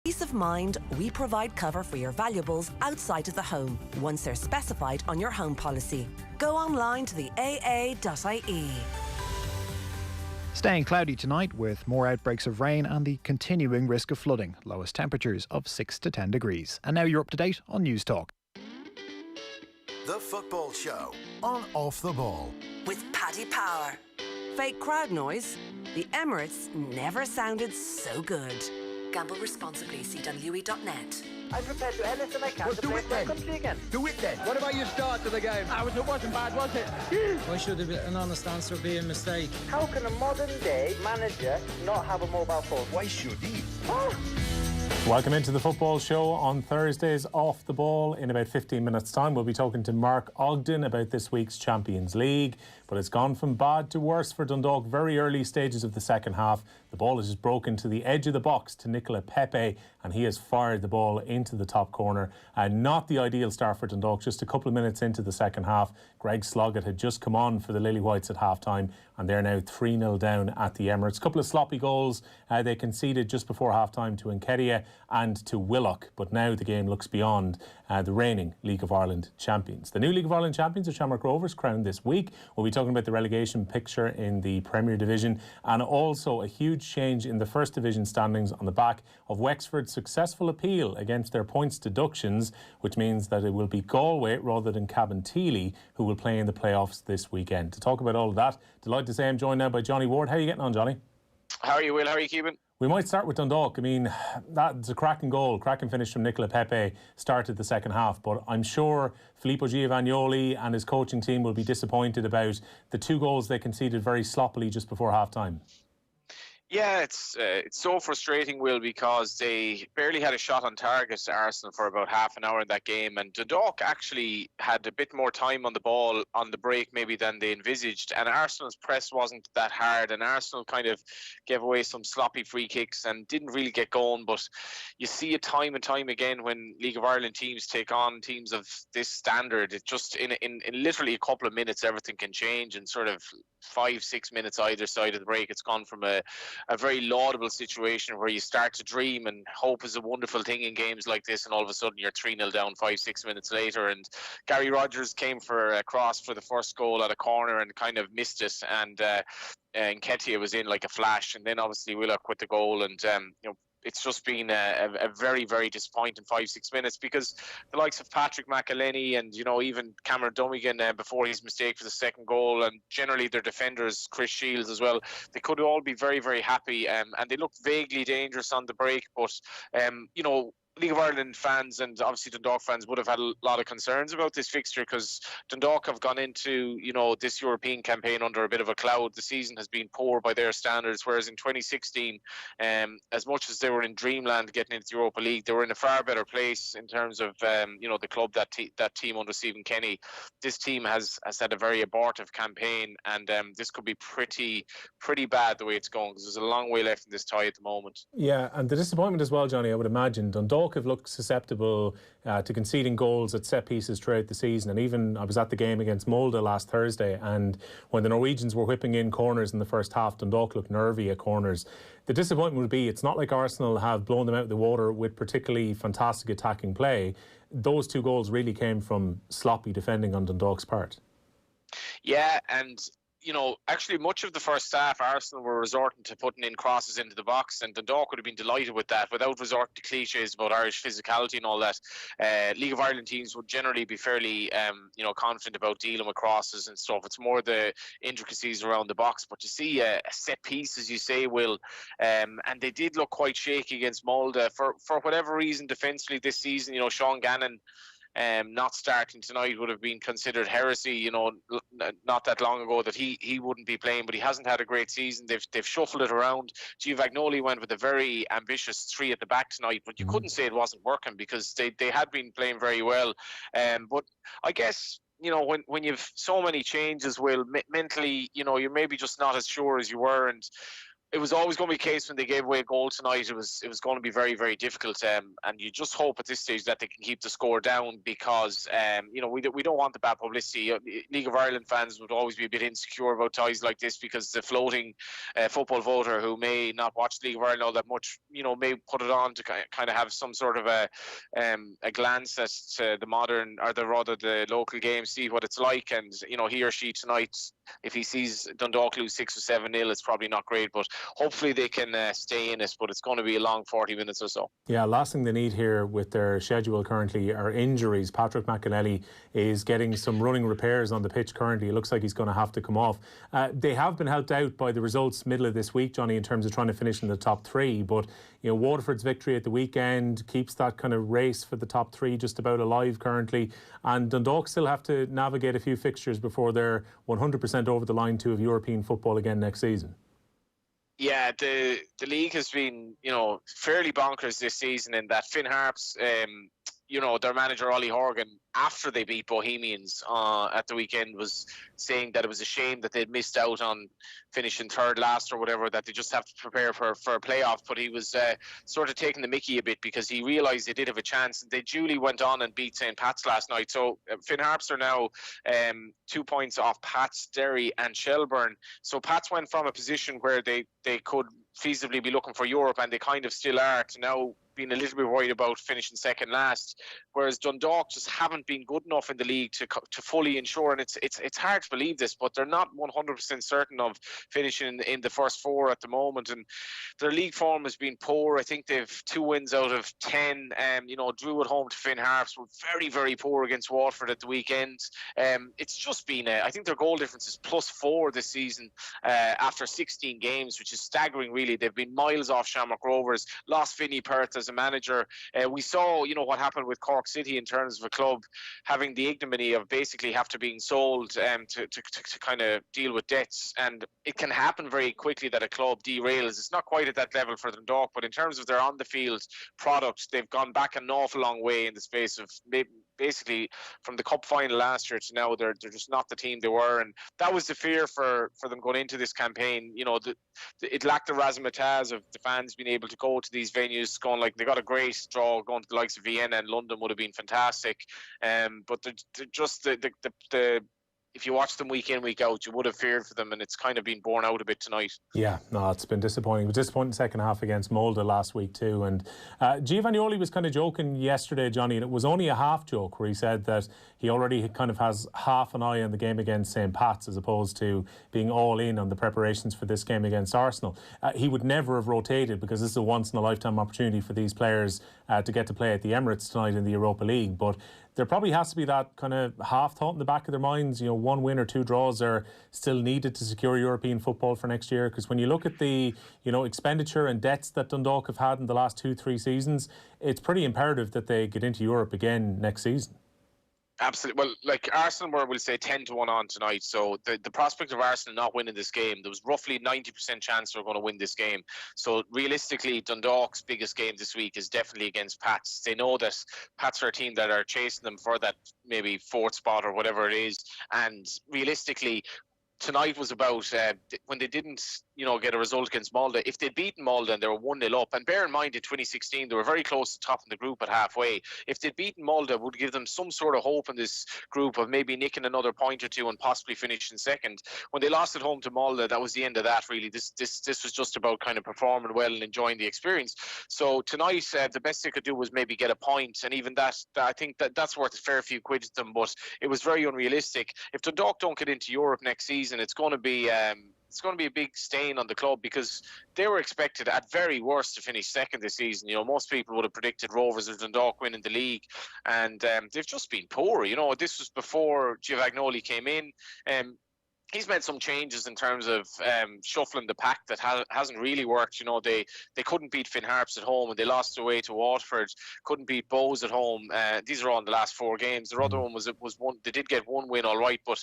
Peace of mind, we provide cover for your valuables outside of the home, once they're specified on your home policy. Go online to the aa.ie. Staying cloudy tonight with more outbreaks of rain and the continuing risk of flooding. Lowest temperatures of 6 to 10 degrees. And now you're up to date on News Talk. The Football Show on Off the Ball. With Paddy Power. Fake crowd noise? The Emirates never sounded so good. Gamble responsibly. See Dunlewy.net. I'm prepared to do anything I can to play for my country again. Do it then. What about your start to the game? It wasn't bad, was it? Why should an honest answer be a mistake? How can a modern day manager not have a mobile phone? Why should he? Welcome into the Football Show on Thursdays Off the Ball. In about 15 minutes time we'll be talking to Mark Ogden about this week's Champions League, but it's gone from bad to worse for Dundalk. Very early stages of the second half, the ball has just broken to the edge of the box to Nicola Pepe, and he has fired the ball into the top corner. Not the ideal start for Dundalk. Just a couple of minutes into the second half, Greg Sloggett had just come on for the Lily Whites at half time, and they're now 3-0 down at the Emirates. A couple of sloppy goals they conceded just before half time to Nketiah and to Willock, but now the game looks beyond the reigning League of Ireland champions. The new League of Ireland champions are Shamrock Rovers, crowned this week. We'll be talking about the relegation picture in the Premier Division, and also a huge change in the First Division standings on the back of Wexford's successful appeal against their points deductions, which means that it will be Galway rather than Cabinteely who will play in the playoffs this weekend. To talk about all of that, delighted to say I'm joined now by Johnny Ward. How are you getting on, Johnny? How are you, Will? How are you keeping? We might start with Dundalk. I mean, that's a cracking goal, cracking finish from Nicola Pepe, started the second half, but I'm sure Filippo Giovagnoli and his coaching team will be disappointed about the two goals they conceded very sloppily just before half time. Yeah, it's so frustrating, Will, because they barely had a shot on target, Arsenal, for about half an hour in that game, and Dundalk actually had a bit more time on the ball on the break maybe than they envisaged, and Arsenal's press wasn't that hard, and Arsenal kind of gave away some sloppy free kicks and didn't really get going. But you see it time and time again when League of Ireland teams take on teams of this standard. It just in literally a couple of minutes everything can change, and sort of 5-6 minutes either side of the break, it's gone from a very laudable situation where you start to dream and hope is a wonderful thing in games like this, and all of a sudden you're 3-0 down 5-6 minutes later. And Gary Rogers came for a cross for the first goal at a corner and kind of missed it, and Nketiah was in like a flash, and then obviously Willock with the goal, and it's just been a very, very disappointing 5-6 minutes, because the likes of Patrick McElhenney and, even Cameron Dummigan before his mistake for the second goal, and generally their defenders, Chris Shields as well, they could all be very, very happy, and they looked vaguely dangerous on the break. But, League of Ireland fans and obviously Dundalk fans would have had a lot of concerns about this fixture, because Dundalk have gone into this European campaign under a bit of a cloud. The season has been poor by their standards, whereas in 2016, as much as they were in dreamland getting into the Europa League, they were in a far better place in terms of the club that team under Stephen Kenny. This team has had a very abortive campaign, and this could be pretty bad the way it's going, because there's a long way left in this tie at the moment. Yeah, and the disappointment as well, Johnny, I would imagine Dundalk have looked susceptible to conceding goals at set pieces throughout the season, and even I was at the game against Molde last Thursday, and when the Norwegians were whipping in corners in the first half, Dundalk looked nervy at corners. The disappointment would be it's not like Arsenal have blown them out of the water with particularly fantastic attacking play. Those two goals really came from sloppy defending on Dundalk's part. Yeah, and actually much of the first half, Arsenal were resorting to putting in crosses into the box, and Dundalk would have been delighted with that without resorting to cliches about Irish physicality and all that. League of Ireland teams would generally be fairly, confident about dealing with crosses and stuff. It's more the intricacies around the box. But you see a set piece, as you say, Will, and they did look quite shaky against Molde. For whatever reason, defensively this season, Sean Gannon not starting tonight would have been considered heresy, not that long ago, that he wouldn't be playing, but he hasn't had a great season. They've shuffled it around. Giovagnoli went with a very ambitious three at the back tonight, but you couldn't say it wasn't working, because they had been playing very well. But I guess, when you've so many changes, Will, mentally, you're maybe just not as sure as you were, and it was always going to be the case when they gave away a goal tonight. It was going to be very, very difficult, and you just hope at this stage that they can keep the score down, because we don't want the bad publicity. League of Ireland fans would always be a bit insecure about ties like this, because the floating football voter who may not watch League of Ireland all that much, may put it on to kind of have some sort of a glance at the modern, or the local game, see what it's like, and he or she tonight, if he sees Dundalk lose 6 or 7-0, it's probably not great, but hopefully they can stay in it, but it's going to be a long 40 minutes or so. Yeah, last thing they need here with their schedule currently are injuries. Patrick McAnally is getting some running repairs on the pitch currently. It looks like he's going to have to come off. They have been helped out by the results middle of this week, Johnny, in terms of trying to finish in the top 3, but Waterford's victory at the weekend keeps that kind of race for the top 3 just about alive currently, and Dundalk still have to navigate a few fixtures before they're 100% over the line to of European football again next season. Yeah, the league has been, fairly bonkers this season, in that Finn Harps, their manager Ollie Horgan, after they beat Bohemians at the weekend, was saying that it was a shame that they'd missed out on finishing third last or whatever, that they just have to prepare for a playoff. But he was sort of taking the mickey a bit, because he realised they did have a chance. They duly went on and beat St. Pat's last night. So Finn Harps are now 2 points off Pats, Derry and Shelbourne. So Pats went from a position where they could feasibly be looking for Europe, and they kind of still are, to now being a little bit worried about finishing second last, whereas Dundalk just haven't been good enough in the league to fully ensure, and it's hard to believe this, but they're not 100% certain of finishing in the first 4 at the moment, and their league form has been poor. I think they've 2 wins out of 10, drew at home to Finn Harps, were very, very poor against Waterford at the weekend. It's just been, I think their goal difference is +4 this season after 16 games, which is staggering really. They've been miles off Shamrock Rovers, lost Vinnie Perth as a manager. We saw, what happened with Cork City in terms of a club having the ignominy of basically after being sold to kind of deal with debts, and it can happen very quickly that a club derails. It's not quite at that level for Dundalk, but in terms of their on the field product, they've gone back an awful long way in the space of basically from the cup final last year to now. They're just not the team they were, and that was the fear for them going into this campaign. It lacked the razzmatazz of the fans being able to go to these venues, going like they got a great draw going to the likes of Vienna and London would have been fantastic, but they're just the if you watch them week in, week out, you would have feared for them, and it's kind of been borne out a bit tonight. Yeah, no, it's been disappointing. It was disappointing second half against Molde last week too, and Giovannioli was kind of joking yesterday, Johnny, and it was only a half joke where he said that he already kind of has half an eye on the game against St. Pat's as opposed to being all in on the preparations for this game against Arsenal. He would never have rotated, because this is a once-in-a-lifetime opportunity for these players to get to play at the Emirates tonight in the Europa League, but there probably has to be that kind of half thought in the back of their minds, 1 win or 2 draws are still needed to secure European football for next year, because when you look at the expenditure and debts that Dundalk have had in the last 2-3 seasons, it's pretty imperative that they get into Europe again next season. Absolutely. Well, like Arsenal we'll say 10-1 on tonight. So the prospect of Arsenal not winning this game, there was roughly 90% chance they're going to win this game. So realistically, Dundalk's biggest game this week is definitely against Pats. They know that Pats are a team that are chasing them for that maybe 4th spot or whatever it is. And realistically, tonight was about when they didn't, get a result against Molde. If they'd beaten Molde and they were 1-0 up, and bear in mind in 2016 they were very close to top of the group at halfway. If they'd beaten Molde, it would give them some sort of hope in this group of maybe nicking another point or 2 and possibly finishing second. When they lost at home to Molde, that was the end of that really. This was just about kind of performing well and enjoying the experience. So tonight the best they could do was maybe get a point, and even that I think that's worth a fair few quid to them, but it was very unrealistic. If Dundalk don't get into Europe next season, it's going to be a big stain on the club, because they were expected at very worst to finish second this season. Most people would have predicted Rovers or Dundalk winning the league, and they've just been poor. This was before Giovannioli came in. He's made some changes in terms of shuffling the pack that hasn't really worked. They couldn't beat Finn Harps at home, and they lost away to Waterford. Couldn't beat Bows at home. These are all in the last 4 games. The other one was one. They did get 1 win, all right, but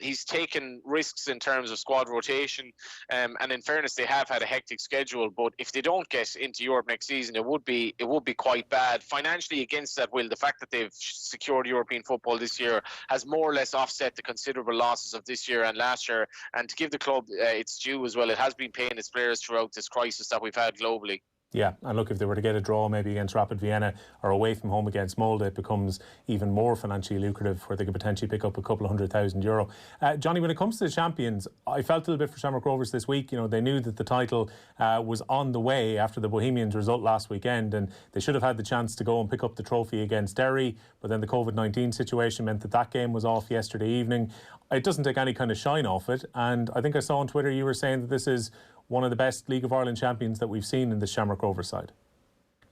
he's taken risks in terms of squad rotation. And in fairness, they have had a hectic schedule. But if they don't get into Europe next season, it would be quite bad financially. Against that, the fact that they've secured European football this year has more or less offset the considerable losses of this year than last year. And to give the club its due as well, it has been paying its players throughout this crisis that we've had globally. Yeah, and look, if they were to get a draw maybe against Rapid Vienna or away from home against Molde, it becomes even more financially lucrative, where they could potentially pick up a couple of €100,000. Johnny, when it comes to the champions, I felt a little bit for Shamrock Rovers this week. You know, they knew that the title was on the way after the Bohemians result last weekend, and they should have had the chance to go and pick up the trophy against Derry, but then the COVID-19 situation meant that that game was off yesterday evening. It doesn't take any kind of shine off it, and I think I saw on Twitter you were saying that this is one of the best League of Ireland champions that we've seen in the Shamrock Rovers side.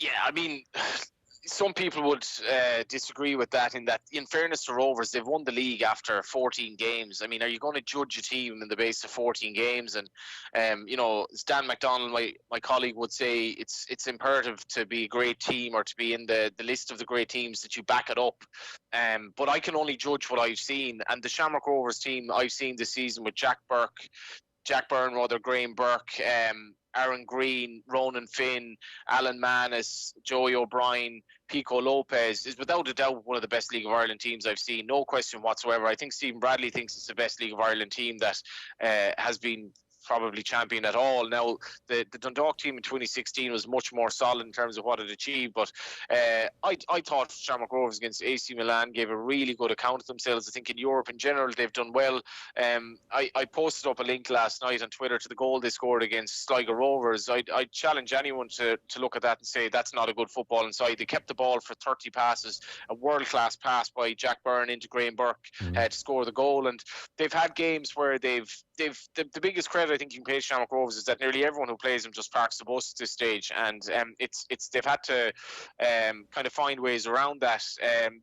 Yeah, I mean, some people would disagree with that, in fairness to Rovers, they've won the league after 14 games. I mean, are you going to judge a team in the base of 14 games? And, you know, as Dan McDonald, my colleague, would say, it's imperative to be a great team, or to be in the list of the great teams, that you back it up. But I can only judge what I've seen. And the Shamrock Rovers team I've seen this season with Jack Byrne, Graham Burke, Aaron Green, Ronan Finn, Alan Manis, Joey O'Brien, Pico Lopez, is without a doubt one of the best League of Ireland teams I've seen. No question whatsoever. I think Stephen Bradley thinks it's the best League of Ireland team that has been probably champion at all. Now, the Dundalk team in 2016 was much more solid in terms of what it achieved, but I thought Shamrock Rovers against AC Milan gave a really good account of themselves. I think in Europe in general they've done well. I posted up a link last night on Twitter to the goal they scored against Sligo Rovers. I challenge anyone to look at that and say that's not a good football inside. They kept the ball for 30 passes, a world-class pass by Jack Byrne into Graham Burke to score the goal. And they've had games where the biggest credit I think you can pay Shamrock Rovers is that nearly everyone who plays them just parks the bus at this stage, and they've had to kind of find ways around that.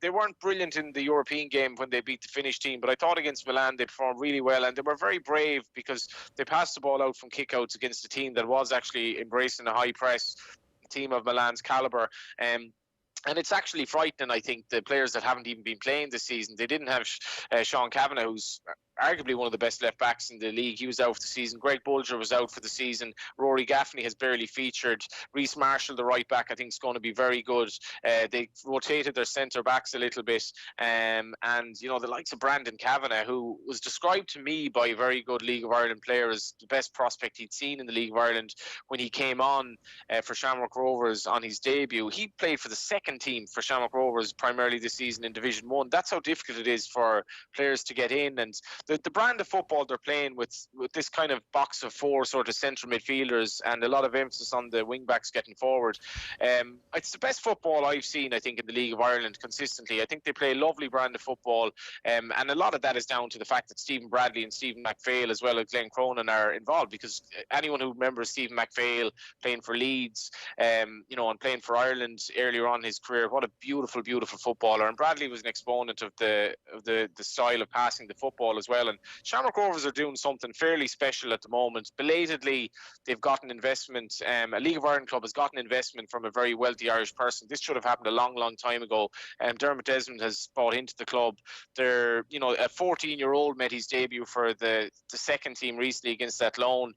They weren't brilliant in the European game when they beat the Finnish team, but I thought against Milan they performed really well, and they were very brave because they passed the ball out from kickouts against a team that was actually embracing a high press, a team of Milan's calibre. And it's actually frightening, I think, the players that haven't even been playing this season. They didn't have Sean Kavanagh, who's arguably one of the best left backs in the league. He was out for the season. Greg Bulger was out for the season. Rory Gaffney has barely featured. Reece Marshall, the right back, I think is going to be very good. They rotated their centre backs a little bit, and you know, the likes of Brandon Kavanagh, who was described to me by a very good League of Ireland player as the best prospect he'd seen in the League of Ireland when he came on for Shamrock Rovers on his debut. He played for the second team for Shamrock Rovers primarily this season in Division 1. That's how difficult it is for players to get in, and the brand of football they're playing with this kind of box of four sort of central midfielders and a lot of emphasis on the wing backs getting forward. It's the best football I've seen, I think, in the League of Ireland consistently. I think they play a lovely brand of football, and a lot of that is down to the fact that Stephen Bradley and Stephen McPhail as well as Glenn Cronin are involved, because anyone who remembers Stephen McPhail playing for Leeds, you know, and playing for Ireland earlier on in his career, what a beautiful, beautiful footballer. And Bradley was an exponent of the style of passing the football as well. And Shamrock Rovers are doing something fairly special at the moment. Belatedly, they've gotten investment. A League of Ireland club has gotten investment from a very wealthy Irish person. This should have happened a long, long time ago. Dermot Desmond has bought into the club. They're, you know, a 14-year-old made his debut for the second team recently against that loan.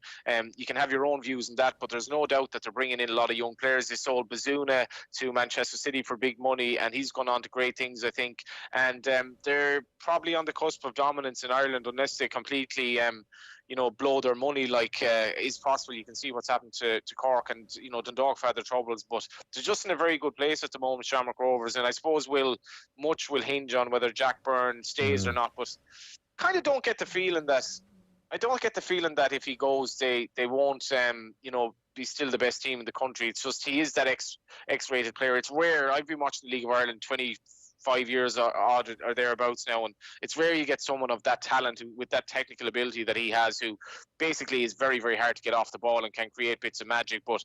You can have your own views on that, but there's no doubt that they're bringing in a lot of young players. They sold Bazuna to Manchester City for big money, and he's gone on to great things, I think. And they're probably on the cusp of dominance in Ireland unless they completely you know, blow their money like is possible. You can see what's happened to Cork, and you know, Dundalk have had their troubles, but they're just in a very good place at the moment, Shamrock Rovers, and I suppose much will hinge on whether Jack Byrne stays or not. But kind of don't get the feeling that if he goes, they won't you know, be still the best team in the country. It's just he is that X-rated player. It's rare. I've been watching the League of Ireland 25 years or thereabouts now, and it's rare you get someone of that talent with that technical ability that he has, who basically is very, very hard to get off the ball and can create bits of magic. But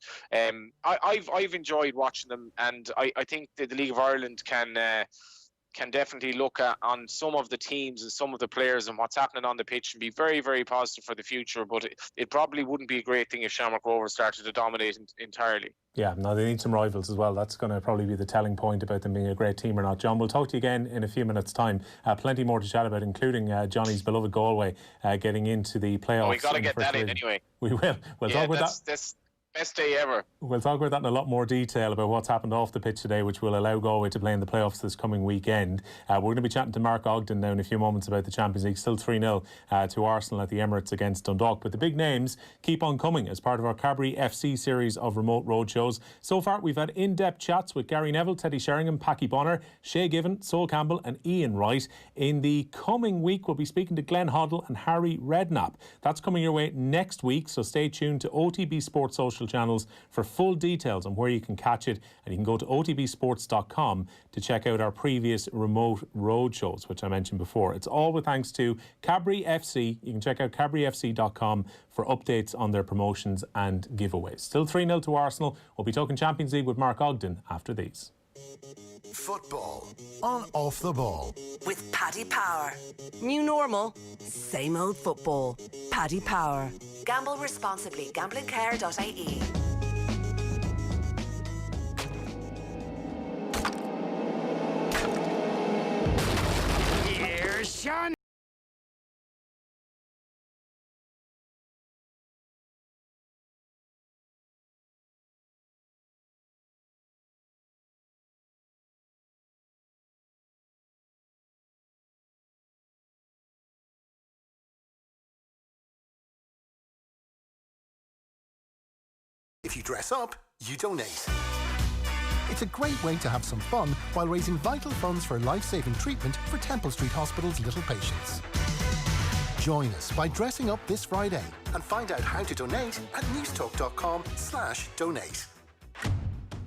I've enjoyed watching them, and I think that the League of Ireland can definitely look at on some of the teams and some of the players and what's happening on the pitch and be very, very positive for the future. But it probably wouldn't be a great thing if Shamrock Rovers started to dominate entirely. Yeah, no, they need some rivals as well. That's going to probably be the telling point about them being a great team or not. John, we'll talk to you again in a few minutes' time. Plenty more to chat about, including Johnny's beloved Galway getting into the playoffs. We got to get that in anyway. We will. We'll talk about that. best day ever. We'll talk about that in a lot more detail about what's happened off the pitch today, which will allow Galway to play in the playoffs this coming weekend. We're going to be chatting to Mark Ogden now in a few moments about the Champions League. Still 3-0 to Arsenal at the Emirates against Dundalk. But the big names keep on coming as part of our Cadbury FC series of remote roadshows. So far, we've had in-depth chats with Gary Neville, Teddy Sheringham, Packy Bonner, Shay Given, Sol Campbell and Ian Wright. In the coming week, we'll be speaking to Glenn Hoddle and Harry Redknapp. That's coming your way next week, so stay tuned to OTB Sports social channels for full details on where you can catch it, and you can go to otbsports.com to check out our previous remote road shows, which I mentioned before. It's all with thanks to Cadbury FC. You can check out cadburyfc.com for updates on their promotions and giveaways. Still 3-0 to Arsenal. We'll be talking Champions League with Mark Ogden after these. Football on Off the Ball. With Paddy Power. New normal, same old football. Paddy Power. Gamble responsibly. Gamblingcare.ie. Here's Sean. If you dress up, you donate. It's a great way to have some fun while raising vital funds for life-saving treatment for Temple Street Hospital's little patients. Join us by dressing up this Friday and find out how to donate at newstalk.com/donate.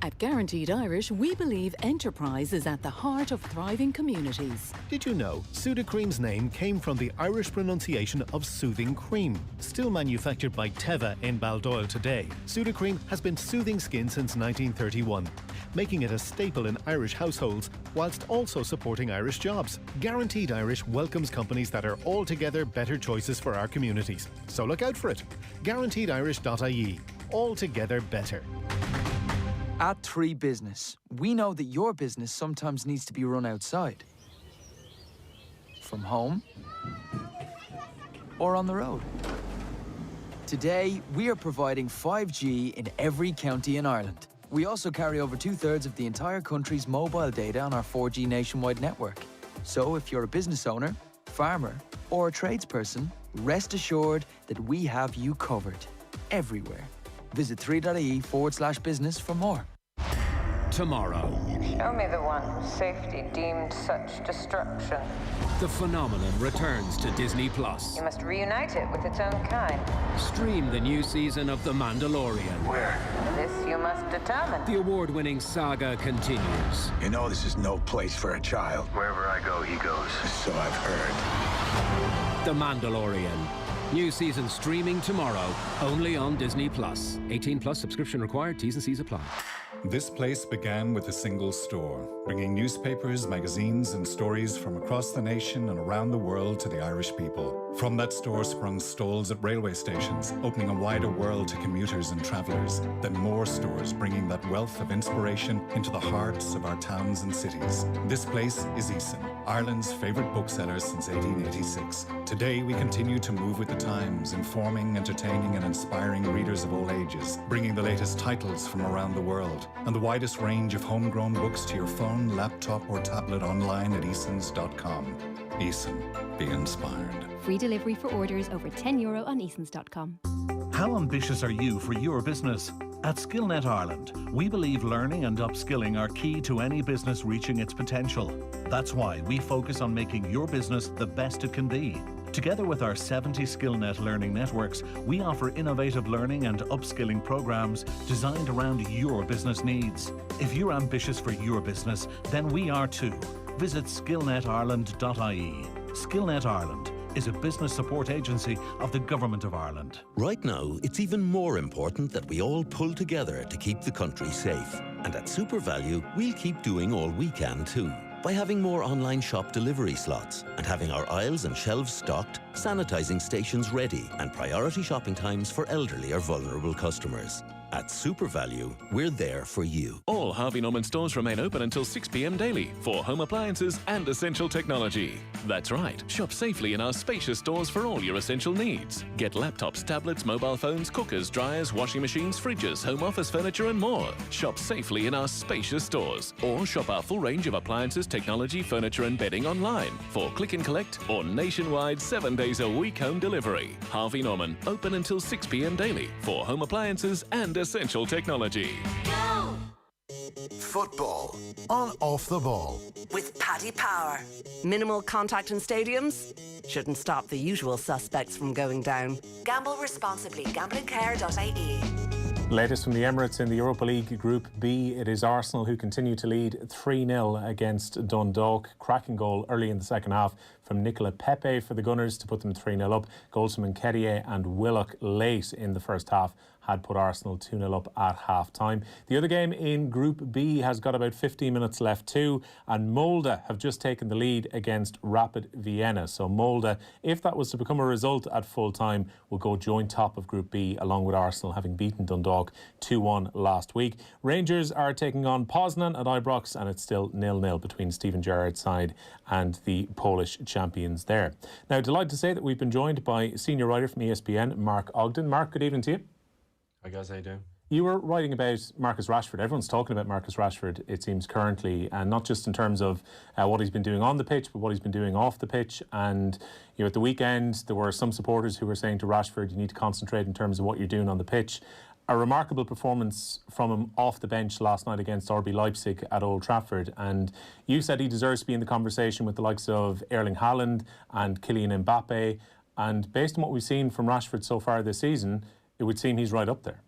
At Guaranteed Irish, we believe enterprise is at the heart of thriving communities. Did you know Sudocream's name came from the Irish pronunciation of soothing cream? Still manufactured by Teva in Baldoyle today, Sudocream has been soothing skin since 1931, making it a staple in Irish households whilst also supporting Irish jobs. Guaranteed Irish welcomes companies that are altogether better choices for our communities. So look out for it. GuaranteedIrish.ie. Altogether better. At 3 Business, we know that your business sometimes needs to be run outside. From home or on the road. Today, we are providing 5G in every county in Ireland. We also carry over 2/3 of the entire country's mobile data on our 4G nationwide network. So if you're a business owner, farmer, or a tradesperson, rest assured that we have you covered everywhere. Visit 3.ie/business for more. Tomorrow. Show me the one whose safety deemed such destruction. The phenomenon returns to Disney+. You must reunite it with its own kind. Stream the new season of The Mandalorian. Where? This you must determine. The award-winning saga continues. You know this is no place for a child. Wherever I go, he goes. So I've heard. The Mandalorian. New season streaming tomorrow, only on Disney+. 18+ subscription required, T's and C's apply. This place began with a single store, bringing newspapers, magazines and stories from across the nation and around the world to the Irish people. From that store sprung stalls at railway stations, opening a wider world to commuters and travellers. Then more stores bringing that wealth of inspiration into the hearts of our towns and cities. This place is Eason, Ireland's favourite bookseller since 1886. Today we continue to move with the times, informing, entertaining and inspiring readers of all ages, bringing the latest titles from around the world and the widest range of homegrown books to your phone, laptop or tablet online at easons.com. Eason, be inspired. Free delivery for orders over €10 on easons.com. How ambitious are you for your business? At SkillNet Ireland, we believe learning and upskilling are key to any business reaching its potential. That's why we focus on making your business the best it can be. Together with our 70 SkillNet learning networks, we offer innovative learning and upskilling programs designed around your business needs. If you're ambitious for your business, then we are too. Visit skillnetireland.ie. SkillNet Ireland is a business support agency of the Government of Ireland. Right now, it's even more important that we all pull together to keep the country safe. And at SuperValue, we'll keep doing all we can too. By having more online shop delivery slots and having our aisles and shelves stocked, sanitising stations ready and priority shopping times for elderly or vulnerable customers. At SuperValue, we're there for you. All Harvey Norman stores remain open until 6 p.m. daily for home appliances and essential technology. That's right, shop safely in our spacious stores for all your essential needs. Get laptops, tablets, mobile phones, cookers, dryers, washing machines, fridges, home office furniture and more. Shop safely in our spacious stores or shop our full range of appliances, technology, furniture and bedding online for click and collect or nationwide 7 days a week home delivery. Harvey Norman, open until 6 p.m. daily for home appliances and essential technology. Go! Football on Off the Ball. With Paddy Power. Minimal contact in stadiums shouldn't stop the usual suspects from going down. Gamble responsibly. Gamblingcare.ie. Latest from the Emirates in the Europa League Group B, it is Arsenal who continue to lead 3-0 against Dundalk. Cracking goal early in the second half from Nicola Pepe for the Gunners to put them 3-0 up. Goals from Nketiah and Willock late in the first half had put Arsenal 2-0 up at half-time. The other game in Group B has got about 15 minutes left too, and Molde have just taken the lead against Rapid Vienna. So Molde, if that was to become a result at full-time, will go joint top of Group B along with Arsenal, having beaten Dundalk 2-1 last week. Rangers are taking on Poznan at Ibrox, and it's still 0-0 between Stephen Gerrard's side and the Polish champions there. Now, delighted to say that we've been joined by senior writer from ESPN, Mark Ogden. Mark, good evening to you. Hi guys, how you doing? You were writing about Marcus Rashford. Everyone's talking about Marcus Rashford, it seems, currently, and not just in terms of what he's been doing on the pitch, but what he's been doing off the pitch. And at the weekend, there were some supporters who were saying to Rashford, you need to concentrate in terms of what you're doing on the pitch. A remarkable performance from him off the bench last night against RB Leipzig at Old Trafford. And you said he deserves to be in the conversation with the likes of Erling Haaland and Kylian Mbappe. And based on what we've seen from Rashford so far this season, it would seem he's right up there.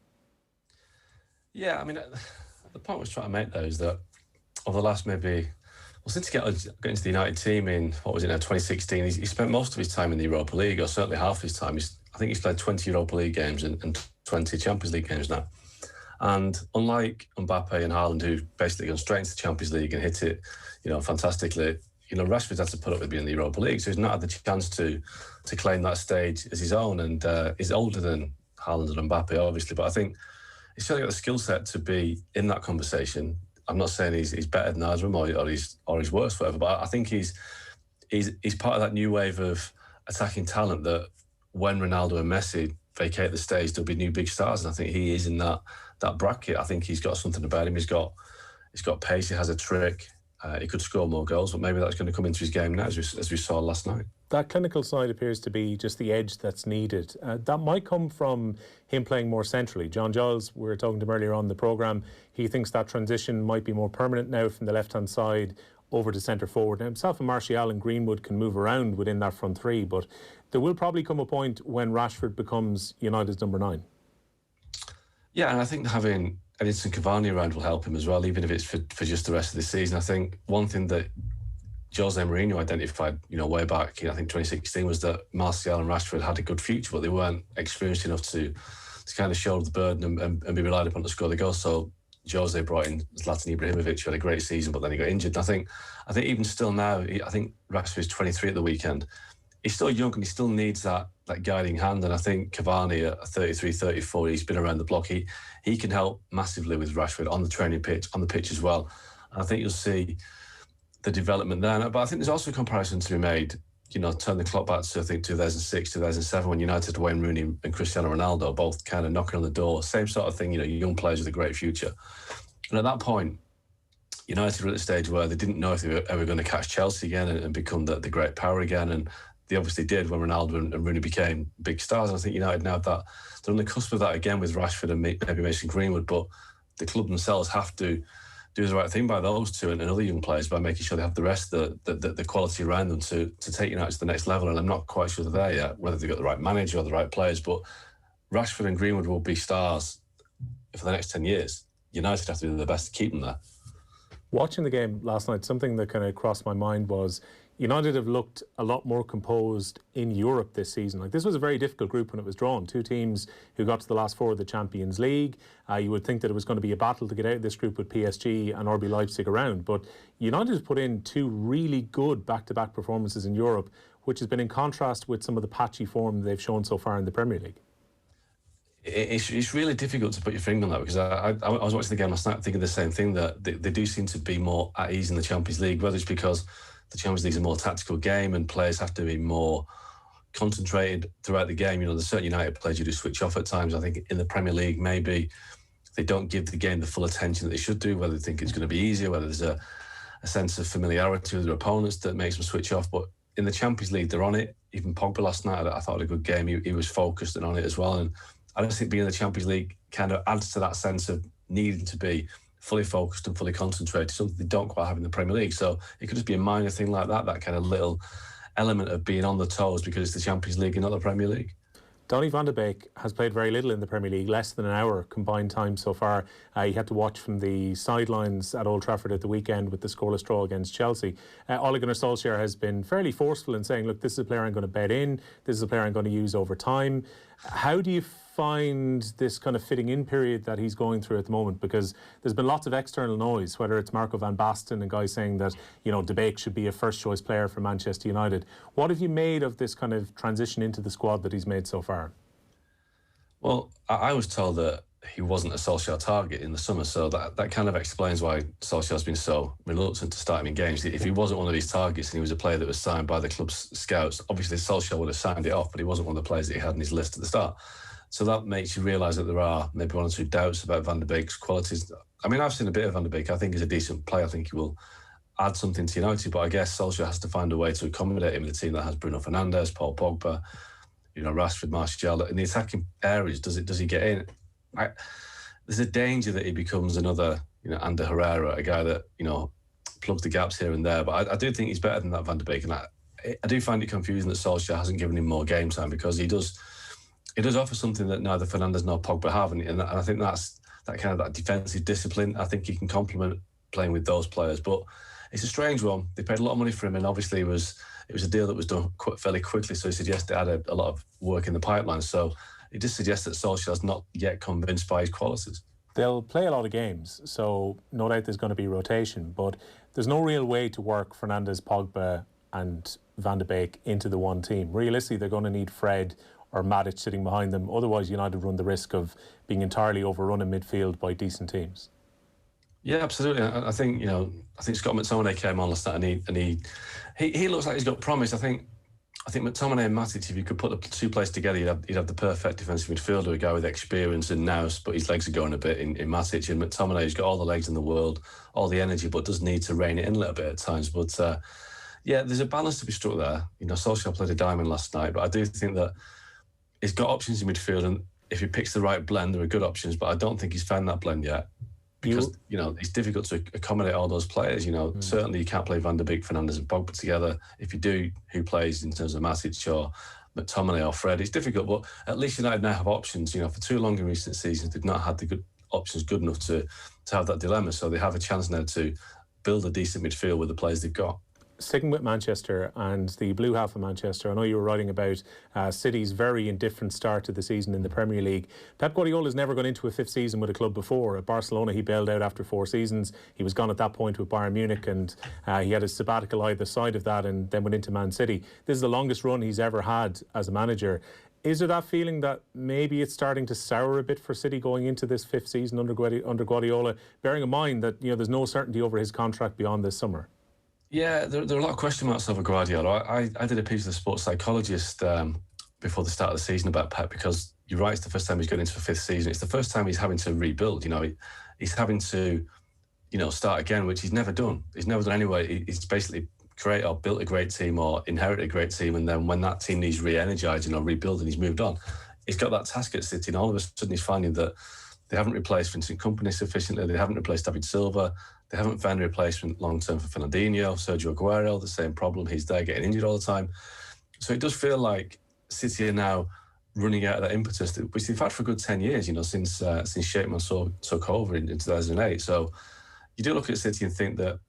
Yeah, I mean, the point I was trying to make, though, is that over the last since he got into the United team in, 2016, he spent most of his time in the Europa League, or certainly half his time. I think he's played 20 Europa League games and 20 Champions League games now. And unlike Mbappe and Haaland, who basically gone straight into the Champions League and hit it, fantastically, Rashford's had to put up with being in the Europa League, so he's not had the chance to claim that stage as his own, and he's older than Haaland and Mbappe, obviously, but I think he's certainly got the skill set to be in that conversation. I'm not saying he's better than either of them or he's worse, whatever, but I think he's part of that new wave of attacking talent that when Ronaldo and Messi vacate the stage, there'll be new big stars, and I think he is in that bracket. I think he's got something about him. He's got pace, he has a trick. He could score more goals, but maybe that's going to come into his game now, as we saw last night. That clinical side appears to be just the edge that's needed. That might come from him playing more centrally. John Giles, we were talking to him earlier on the programme, he thinks that transition might be more permanent now from the left-hand side over to centre forward. Now, himself and Martial and Greenwood can move around within that front three, but there will probably come a point when Rashford becomes United's number 9. Yeah, and I think having Edinson Cavani around will help him as well, even if it's for just the rest of the season. I think one thing that Jose Mourinho identified, way back, I think 2016, was that Martial and Rashford had a good future, but they weren't experienced enough to kind of shoulder the burden and be relied upon to score the goals. So Jose brought in Zlatan Ibrahimovic, who had a great season, but then he got injured. And I think even still now, I think Rashford's 23 at the weekend. He's still young and he still needs that guiding hand. And I think Cavani at 33, 34, he's been around the block. He can help massively with Rashford on the training pitch, on the pitch as well. And I think you'll see the development there. But I think there's also a comparison to be made, turn the clock back to, I think, 2006, 2007, when United, Wayne Rooney and Cristiano Ronaldo both kind of knocking on the door. Same sort of thing, young players with a great future. And at that point, United were at the stage where they didn't know if they were ever going to catch Chelsea again and become the great power again. And they obviously did when Ronaldo and Rooney became big stars. And I think United now they're on the cusp of that again with Rashford and maybe Mason Greenwood. But the club themselves have to do the right thing by those two and other young players by making sure they have the rest of the quality around them to take United to the next level. And I'm not quite sure they're there yet, whether they've got the right manager or the right players. But Rashford and Greenwood will be stars for the next 10 years. United have to do their best to keep them there. Watching the game last night, something that kind of crossed my mind was United have looked a lot more composed in Europe this season. This was a very difficult group when it was drawn. Two teams who got to the last four of the Champions League. You would think that it was going to be a battle to get out of this group with PSG and RB Leipzig around. But United has put in two really good back-to-back performances in Europe, which has been in contrast with some of the patchy form they've shown so far in the Premier League. It's really difficult to put your finger on that, because I was watching the game last night thinking the same thing, that they do seem to be more at ease in the Champions League, whether it's because the Champions League is a more tactical game and players have to be more concentrated throughout the game. There's certain United players who do switch off at times. I think in the Premier League, maybe they don't give the game the full attention that they should do, whether they think it's going to be easier, whether there's a sense of familiarity with their opponents that makes them switch off. But in the Champions League, they're on it. Even Pogba last night, I thought had a good game. He was focused and on it as well. And I just think being in the Champions League kind of adds to that sense of needing to be fully focused and fully concentrated, something they don't quite have in the Premier League. So it could just be a minor thing like that kind of little element of being on the toes because it's the Champions League and not the Premier League. Donny van de Beek has played very little in the Premier League, less than an hour combined time so far. He had to watch from the sidelines at Old Trafford at the weekend with the scoreless draw against Chelsea. Ole Gunnar Solskjaer has been fairly forceful in saying, look, this is a player I'm going to bet in, this is a player I'm going to use over time. How do you find this kind of fitting in period that he's going through at the moment? Because there's been lots of external noise, whether it's Marco van Basten and guys saying that, de Beek should be a first choice player for Manchester United. What have you made of this kind of transition into the squad that he's made so far? Well, I was told that he wasn't a Solskjaer target in the summer, so that kind of explains why Solskjaer's been so reluctant to start him in games. If he wasn't one of these targets and he was a player that was signed by the club's scouts, obviously Solskjaer would have signed it off, but he wasn't one of the players that he had on his list at the start. So that makes you realise that there are maybe one or two doubts about Van de Beek's qualities. I mean, I've seen a bit of Van de Beek. I think he's a decent player. I think he will add something to United, but I guess Solskjaer has to find a way to accommodate him in a team that has Bruno Fernandes, Paul Pogba, Rashford, Martial. In the attacking areas, does he get in? There's a danger that he becomes another, Ander Herrera, a guy that, plugs the gaps here and there. But I do think he's better than that Van de Beek. And I do find it confusing that Solskjaer hasn't given him more game time, because he does offer something that neither Fernandes nor Pogba have. And I think that's that defensive discipline. I think he can complement playing with those players. But it's a strange one. They paid a lot of money for him, and obviously it was a deal that was done fairly quickly. So he suggests it had a lot of work in the pipeline. So it just suggests that Solskjaer's not yet convinced by his qualities. They'll play a lot of games, so no doubt there's going to be rotation, but there's no real way to work Fernandes, Pogba and Van de Beek into the one team. Realistically, they're going to need Fred or Matic sitting behind them. Otherwise, United run the risk of being entirely overrun in midfield by decent teams. Yeah, absolutely. I think Scott McTominay came on last night, and he looks like he's got promise. I think McTominay and Matic, if you could put the two players together, you'd have the perfect defensive midfielder, a guy with experience and nous, but his legs are going a bit in Matic. And McTominay's got all the legs in the world, all the energy, but does need to rein it in a little bit at times. But there's a balance to be struck there. Solskjaer played a diamond last night, but I do think that he's got options in midfield, and if he picks the right blend, there are good options. But I don't think he's found that blend yet, because it's difficult to accommodate all those players. Certainly you can't play Van de Beek, Fernandes and Pogba together. If you do, who plays in terms of Matic or McTominay or Fred? It's difficult, but at least United now have options. For too long in recent seasons, they've not had the good options good enough to have that dilemma. So they have a chance now to build a decent midfield with the players they've got. Sticking with Manchester and the blue half of Manchester, I know you were writing about City's very indifferent start to the season in the Premier League. Pep Guardiola's never gone into a fifth season with a club before. At Barcelona, he bailed out after 4 seasons. He was gone at that point with Bayern Munich, and he had a sabbatical either side of that and then went into Man City. This is the longest run he's ever had as a manager. Is there that feeling that maybe it's starting to sour a bit for City going into this fifth season under Guardiola, bearing in mind that there's no certainty over his contract beyond this summer? Yeah, there are a lot of question marks over Guardiola. I did a piece of the Sports Psychologist before the start of the season about Pep, because you're right, it's the first time he's going into a fifth season. It's the first time he's having to rebuild. He's having to, start again, which he's never done. He's never done anyway. He's basically built a great team or inherited a great team, and then when that team needs re-energising or rebuilding, he's moved on. He's got that task at City, and all of a sudden he's finding that they haven't replaced Vincent Kompany sufficiently. They haven't replaced David Silva. They haven't found a replacement long-term for Fernandinho. Sergio Aguero, the same problem. He's there getting injured all the time. So it does feel like City are now running out of that impetus, which they've had for a good 10 years, since Shakeman took over in 2008. So you do look at City and think that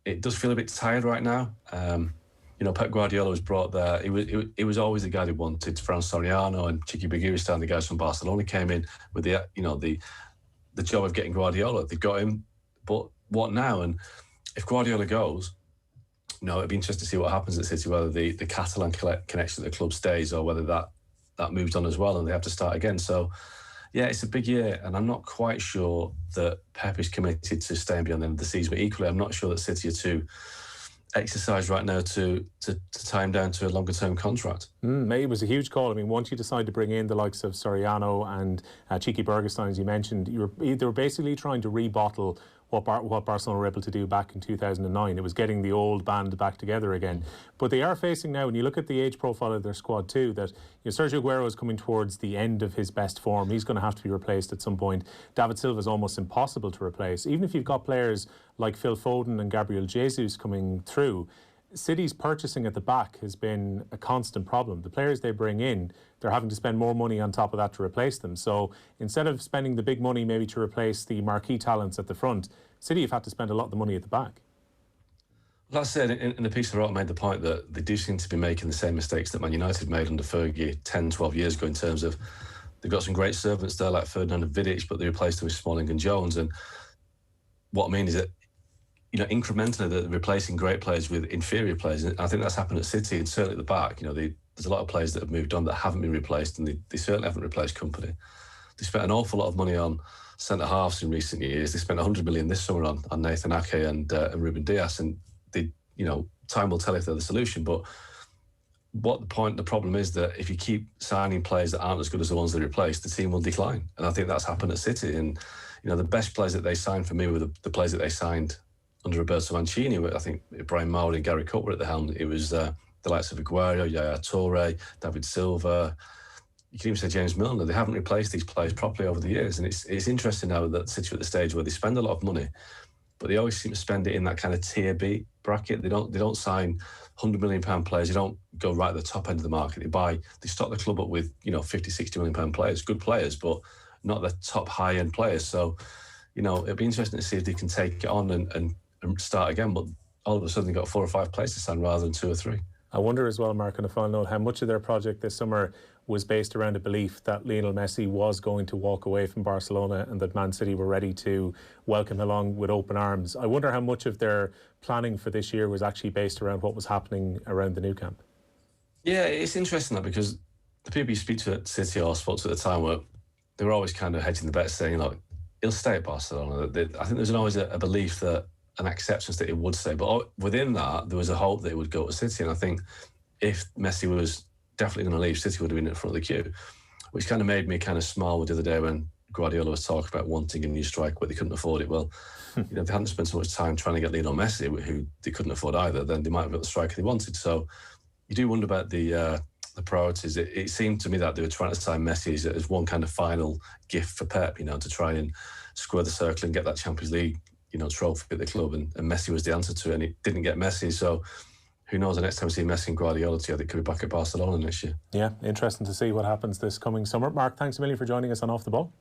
it does feel a bit tired right now. Pep Guardiola was brought there. He was always the guy they wanted. Fran Soriano and Chiqui Begiristain, the guys from Barcelona, came in with the job of getting Guardiola. They've got him, but what now? And if Guardiola goes, it'd be interesting to see what happens at City, whether the Catalan connection at the club stays or whether that that moved on as well, and they have to start again. So, yeah, it's a big year, and I'm not quite sure that Pep is committed to staying beyond the end of the season. But equally, I'm not sure that City are too exercise right now to tie him down to a longer-term contract. Maybe it was a huge call. I mean, once you decide to bring in the likes of Soriano and Cheeky Bergestein, as you mentioned, they were basically trying to rebottle what Barcelona were able to do back in 2009. It was getting the old band back together again. But they are facing now, when you look at the age profile of their squad too, that Sergio Aguero is coming towards the end of his best form. He's going to have to be replaced at some point. David Silva is almost impossible to replace. Even if you've got players like Phil Foden and Gabriel Jesus coming through, City's purchasing at the back has been a constant problem. The players they bring in, they're having to spend more money on top of that to replace them. So instead of spending the big money maybe to replace the marquee talents at the front, City have had to spend a lot of the money at the back. Like I said, in the piece I wrote, I made the point that they do seem to be making the same mistakes that Man United made under Fergie 10, 12 years ago, in terms of they've got some great servants there like Ferdinand and Vidic, but they replaced them with Smalling and Jones. And what I mean is that, incrementally they're replacing great players with inferior players. And I think that's happened at City, and certainly at the back. There's a lot of players that have moved on that haven't been replaced, and they certainly haven't replaced Kompany. They spent an awful lot of money on centre-halves in recent years. They spent 100 million this summer on Nathan Ake and Ruben Dias, and time will tell if they're the solution. But the problem is that if you keep signing players that aren't as good as the ones they replaced, the team will decline. And I think that's happened at City. And the best players that they signed for me were the players that they signed under Roberto Mancini. I think Brian Maury and Gary Cook were at the helm. It was the likes of Aguero, Yaya Toure, David Silva. You can even say James Milner. They haven't replaced these players properly over the years. And it's interesting now that City are at the stage where they spend a lot of money, but they always seem to spend it in that kind of tier B bracket. They don't sign £100 million players. They don't go right at the top end of the market. They stock the club up with 50, 60 million pound players, good players, but not the top high end players. So, it'll be interesting to see if they can take it on and start again. But all of a sudden, they've got 4 or 5 players to sign rather than 2 or 3. I wonder as well, Mark, on a final note, how much of their project this summer was based around a belief that Lionel Messi was going to walk away from Barcelona and that Man City were ready to welcome him along with open arms. I wonder how much of their planning for this year was actually based around what was happening around the new camp. Yeah, it's interesting that, because the people you speak to at City or spoke to at the time they were always kind of hedging the bet, saying, he'll stay at Barcelona. I think there's always a belief that, an acceptance that it would stay. But within that, there was a hope that it would go to City. And I think if Messi was definitely going to leave, City would have been in front of the queue, which kind of made me kind of smile the other day when Guardiola was talking about wanting a new striker, but they couldn't afford it. Well, if they hadn't spent so much time trying to get Lionel Messi, who they couldn't afford either, then they might have got the striker they wanted. So you do wonder about the priorities. It seemed to me that they were trying to sign Messi as one kind of final gift for Pep, to try and square the circle and get that Champions League trophy at the club, and Messi was the answer to it, and it didn't get Messi. So who knows, the next time we see Messi and Guardiola together, they could be back at Barcelona next year. Yeah, interesting to see what happens this coming summer. Mark, thanks a million for joining us on Off the Ball.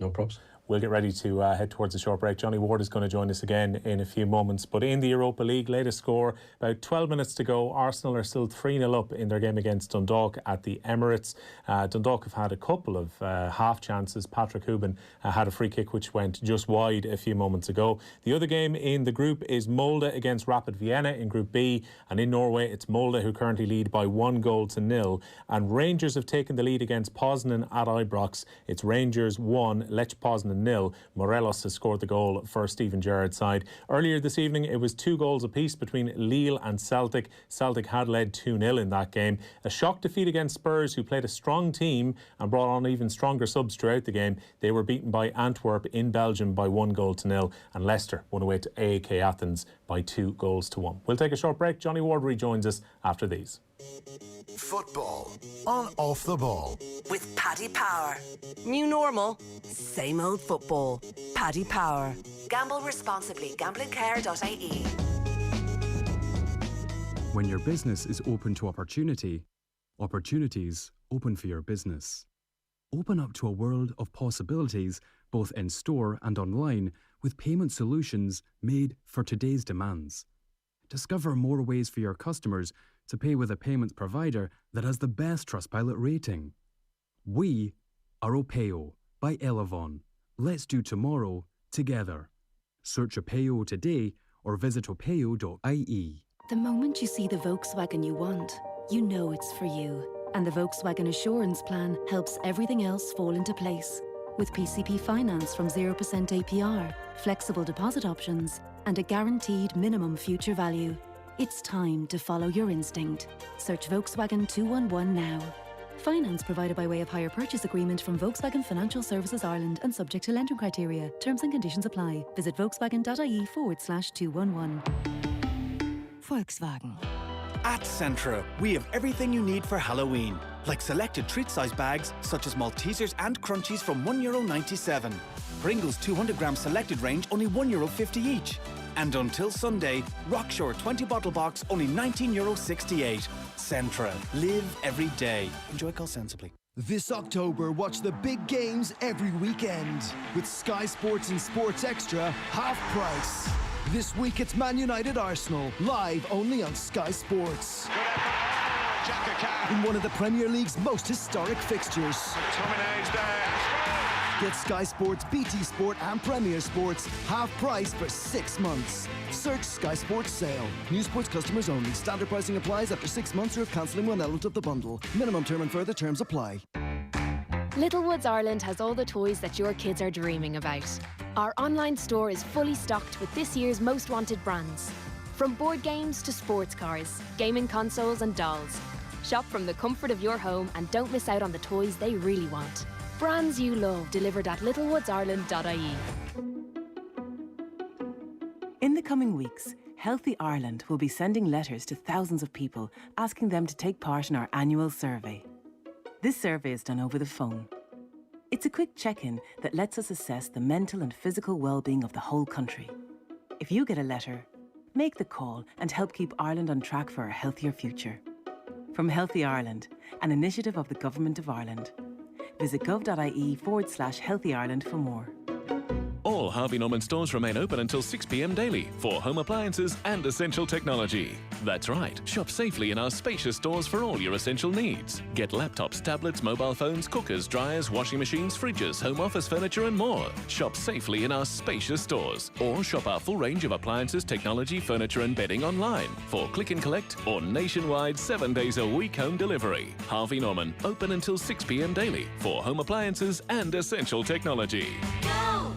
No problems. We'll get ready to head towards a short break. Johnny Ward is going to join us again in a few moments. But in the Europa League, latest score, about 12 minutes to go. Arsenal are still 3-0 up in their game against Dundalk at the Emirates. Dundalk have had a couple of half chances. Patrick Hubin had a free kick which went just wide a few moments ago. The other game in the group is Molde against Rapid Vienna in Group B. And in Norway, it's Molde who currently lead by 1-0. And Rangers have taken the lead against Poznan at Ibrox. It's Rangers 1, Lech Poznan 0. Morelos has scored the goal for Stephen Gerrard's side. Earlier this evening, it was 2 goals apiece between Lille and Celtic. Celtic had led 2-0 in that game. A shock defeat against Spurs, who played a strong team and brought on even stronger subs throughout the game. They were beaten by Antwerp in Belgium by 1-0. And Leicester won away to AEK Athens by 2-1. We'll take a short break. Johnny Ward rejoins us after these. Football on Off the Ball with Paddy Power. New normal, same old football. Paddy Power. Gamble responsibly. Gamblingcare.ie. When your business is open to opportunity, opportunities open for your business. Open up to a world of possibilities, both in store and online, with payment solutions made for today's demands. Discover more ways for your customers to pay with a payments provider that has the best Trustpilot rating. We are Opeo by Elevon. Let's do tomorrow together. Search Opeo today or visit opeo.ie. The moment you see the Volkswagen you want, you know it's for you. And the Volkswagen Assurance Plan helps everything else fall into place. With PCP finance from 0% APR, flexible deposit options, and a guaranteed minimum future value. It's time to follow your instinct. Search Volkswagen 211 now. Finance provided by way of hire purchase agreement from Volkswagen Financial Services Ireland and subject to lending criteria. Terms and conditions apply. Visit volkswagen.ie/211. Volkswagen. At Centra, we have everything you need for Halloween, like selected treat-size bags such as Maltesers and Crunchies from €1.97. Pringles 200-gram selected range only €1.50 each. And until Sunday, Rockshore 20-bottle box only €19.68. Centra. Live every day. Enjoy, call sensibly. This October, watch the big games every weekend with Sky Sports and Sports Extra half price. This week it's Man United Arsenal, live only on Sky Sports. In one of the Premier League's most historic fixtures. Get Sky Sports, BT Sport and Premier Sports half price for 6 months. Search Sky Sports Sale. New sports customers only. Standard pricing applies after 6 months or if cancelling one element of the bundle. Minimum term and further terms apply. Littlewoods Ireland has all the toys that your kids are dreaming about. Our online store is fully stocked with this year's most wanted brands. From board games to sports cars, gaming consoles and dolls. Shop from the comfort of your home and don't miss out on the toys they really want. Brands you love delivered at littlewoodsIreland.ie. In the coming weeks, Healthy Ireland will be sending letters to thousands of people asking them to take part in our annual survey. This survey is done over the phone. It's a quick check-in that lets us assess the mental and physical well-being of the whole country. If you get a letter, make the call and help keep Ireland on track for a healthier future. From Healthy Ireland, an initiative of the Government of Ireland. Visit gov.ie/Healthy Ireland for more. All Harvey Norman stores remain open until 6 p.m. daily for home appliances and essential technology. That's right, shop safely in our spacious stores for all your essential needs. Get laptops, tablets, mobile phones, cookers, dryers, washing machines, fridges, home office furniture and more. Shop safely in our spacious stores or shop our full range of appliances, technology, furniture and bedding online for click and collect or nationwide 7 days a week home delivery. Harvey Norman, open until 6 p.m. daily for home appliances and essential technology. Go!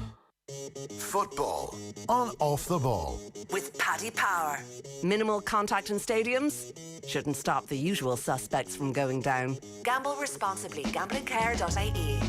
Football on Off the Ball. With Paddy Power. Minimal contact in stadiums shouldn't stop the usual suspects from going down. Gamble responsibly. Gamblingcare.ie.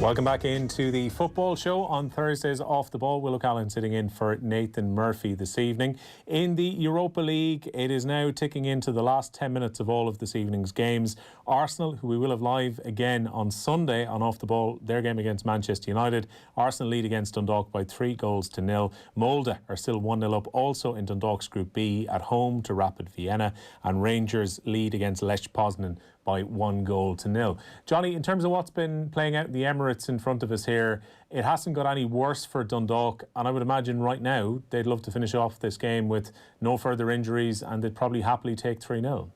Welcome back into the football show on Thursdays Off the Ball. Will O'Callaghan sitting in for Nathan Murphy this evening. In the Europa League, it is now ticking into the last 10 minutes of all of this evening's games. Arsenal, who we will have live again on Sunday on Off the Ball, their game against Manchester United. Arsenal lead against Dundalk by 3-0. Molde are still 1-0 up also in Dundalk's Group B at home to Rapid Vienna. And Rangers lead against Lech Poznan by 1-0. Johnny, in terms of what's been playing out in the Emirates in front of us here, it hasn't got any worse for Dundalk, and I would imagine right now they'd love to finish off this game with no further injuries and they'd probably happily take 3-0.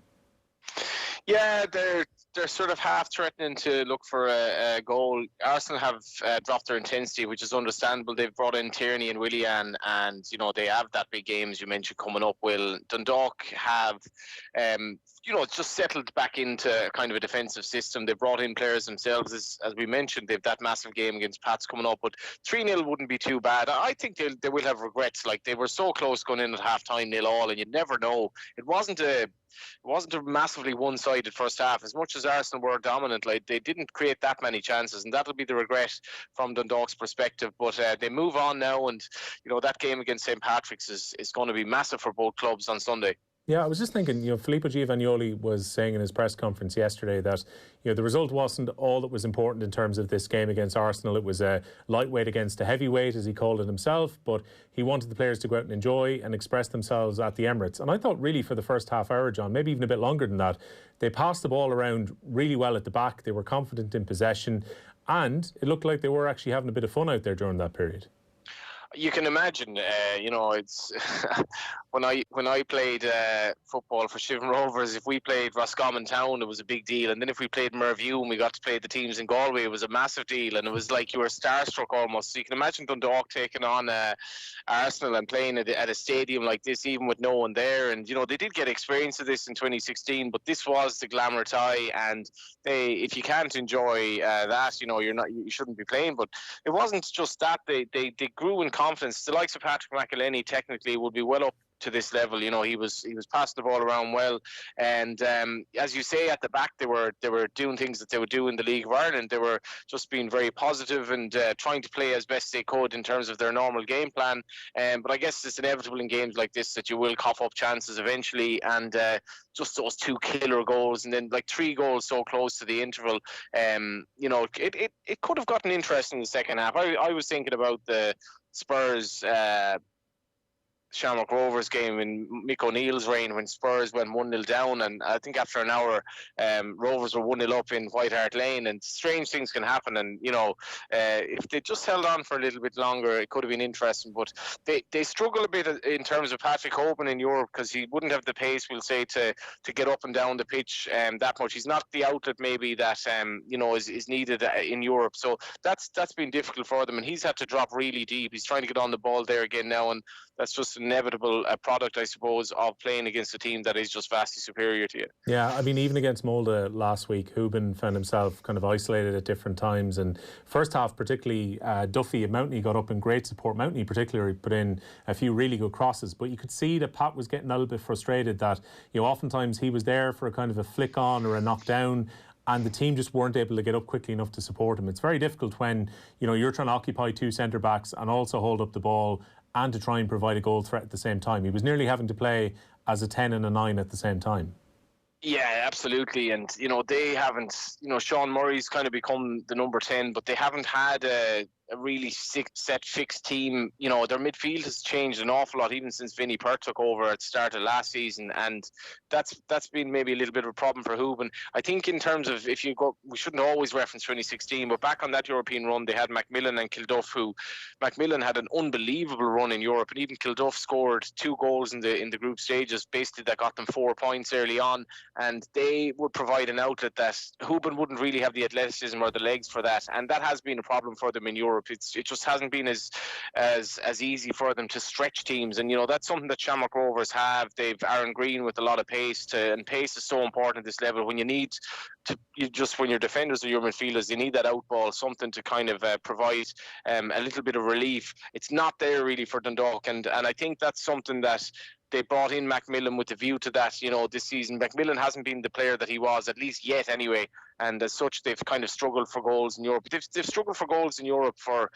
Yeah, they're sort of half threatening to look for a goal. Arsenal have dropped their intensity, which is understandable. They've brought in Tierney and Willian, and they have that big game, as you mentioned, coming up. Will Dundalk have just settled back into kind of a defensive system. They brought in players themselves, as we mentioned. They've that massive game against Pats coming up, but 3-0 wouldn't be too bad. I think they will have regrets. Like, they were so close going in at half-time 0-0, and you never know. It wasn't a massively one-sided first half. As much as Arsenal were dominant, like, they didn't create that many chances, and that'll be the regret from Dundalk's perspective. But they move on now, and that game against St. Patrick's is going to be massive for both clubs on Sunday. Yeah, I was just thinking, Filippo Giovagnoli was saying in his press conference yesterday that, the result wasn't all that was important in terms of this game against Arsenal. It was a lightweight against a heavyweight, as he called it himself, but he wanted the players to go out and enjoy and express themselves at the Emirates. And I thought really for the first half hour, John, maybe even a bit longer than that, they passed the ball around really well at the back. They were confident in possession, and it looked like they were actually having a bit of fun out there during that period. You can imagine, it's when I played football for Shivan Rovers, if we played Roscommon Town, it was a big deal. And then if we played Merview and we got to play the teams in Galway, it was a massive deal. And it was like you were starstruck almost. So you can imagine Dundalk taking on Arsenal and playing at a stadium like this, even with no one there. And, you know, they did get experience of this in 2016, but this was the glamour tie. And if you can't enjoy that, you know, you shouldn't be playing. But it wasn't just that. They grew in confidence. The likes of Patrick McElhenney technically would be well up to this level. You know, he was passing the ball around well, and as you say, at the back they were doing things that they would do in the League of Ireland. They were just being very positive and trying to play as best they could in terms of their normal game plan. But I guess it's inevitable in games like this that you will cough up chances eventually, and just those 2 killer goals and then like 3 goals so close to the interval. You know, it could have gotten interesting in the second half. I was thinking about the Spurs Shamrock Rovers game in Mick O'Neill's reign when Spurs went 1-0 down, and I think after an hour Rovers were 1-0 up in White Hart Lane, and strange things can happen. And you know, if they just held on for a little bit longer, it could have been interesting. But they struggle a bit in terms of Patrick Hoban in Europe, because he wouldn't have the pace, we'll say, to get up and down the pitch that much. He's not the outlet maybe that you know is needed in Europe, so that's been difficult for them, and he's had to drop really deep. He's trying to get on the ball there again now, and that's just an inevitable product, I suppose, of playing against a team that is just vastly superior to you. Yeah, I mean, even against Molde last week, Hoban found himself kind of isolated at different times. And first half, particularly, Duffy and Mountney got up in great support. Mountney particularly put in a few really good crosses, but you could see that Pat was getting a little bit frustrated that, you know, oftentimes he was there for a kind of a flick on or a knock down, and the team just weren't able to get up quickly enough to support him. It's very difficult when, you know, you're trying to occupy 2 centre backs and also hold up the ball and to try and provide a goal threat at the same time. He was nearly having to play as a 10 and a 9 at the same time. Yeah, absolutely. And, you know, they haven't, you know, Sean Murray's kind of become the number 10, but they haven't had a really set fixed team. You know, their midfield has changed an awful lot even since Vinnie Pert took over at the start of last season, and that's been maybe a little bit of a problem for Hoban. I think in terms of, if you go, we shouldn't always reference 2016, but back on that European run they had Macmillan and Kilduff, who Macmillan had an unbelievable run in Europe, and even Kilduff scored 2 goals in the group stages, basically that got them 4 points early on, and they would provide an outlet that Hoban wouldn't really have the athleticism or the legs for that, and that has been a problem for them in Europe. It just hasn't been as easy for them to stretch teams, and you know, that's something that Shamrock Rovers have. They've Aaron Green with a lot of pace, and pace is so important at this level. When you need to, when your defenders or your midfielders, you need that outball, something to kind of provide a little bit of relief. It's not there really for Dundalk, and I think that's something that they brought in Macmillan with the view to that. You know, this season Macmillan hasn't been the player that he was, at least yet anyway, and as such they've kind of struggled for goals in Europe. But they've struggled for goals in Europe for